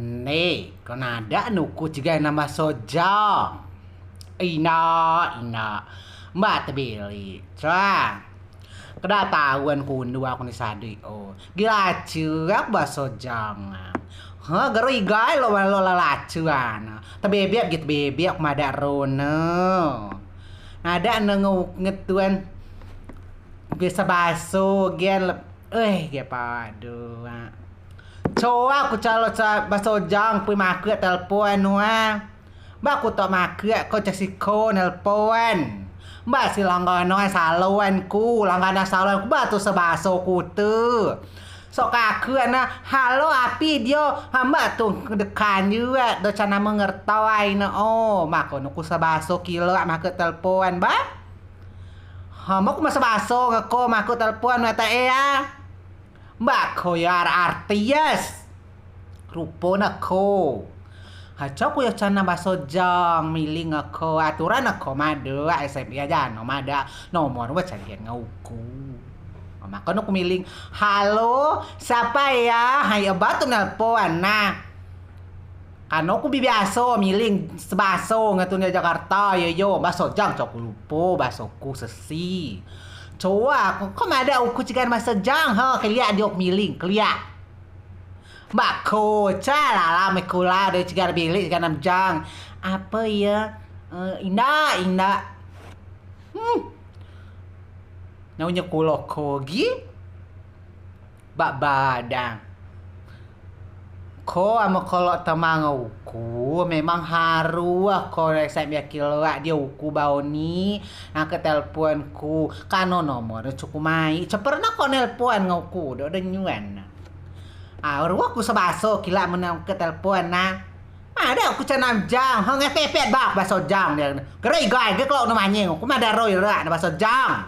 Nih, kau nada nuku juga nama Sojong. Ina, Mbak tebili. Coba. Kedatawan kundu aku ni sadi. Oh, gila cuak Mbak Sojong. Hah, gari gai lo lacuan. Tebebiak gitu bebiak mada rono. Nada nengu ngetuan bisa baso gen. Dia padu. Coba aku calo baso jang pui maket telepon Mbak aku tak maket kau cesiko nelpon. Mbak si langganan saluan ku batu sebaso ku tu. Sok aku halo api dia hamba tu dekan juga do cana mengertawai mak kono ku sebaso kilo maket telepon Mbak. Hamba ku sebaso ngeko maket telepon mata Mbak ko ya artis rupona ko hacok ya cana baso jang miling ako aturan ako mado SMP aja no mada nomor wa cari ngauku maka no kumiling halo siapa ya hayo batu nelpon kano ku biaso miling sebaso ngatun Jakarta yo baso jang cok lupo baso ku sesi coba kok ada uku cikan masa jang keliak diok miling keliak Mbak ko calala mekula de cikan bilik cikan jang apa ya indah naunya kulo kogi Mbak badang ko ama kalau temang uku memang haru ko saya kilo dia uku baoni ke teleponku kano nomor cukup mai pernah ko nelpon ngauku do nyuan aku sebaso kila menang ke telepon ada aku cenam jang hang pepet bak baso jang dia gerai gai ge kalau namanya aku mada roy ra baso jang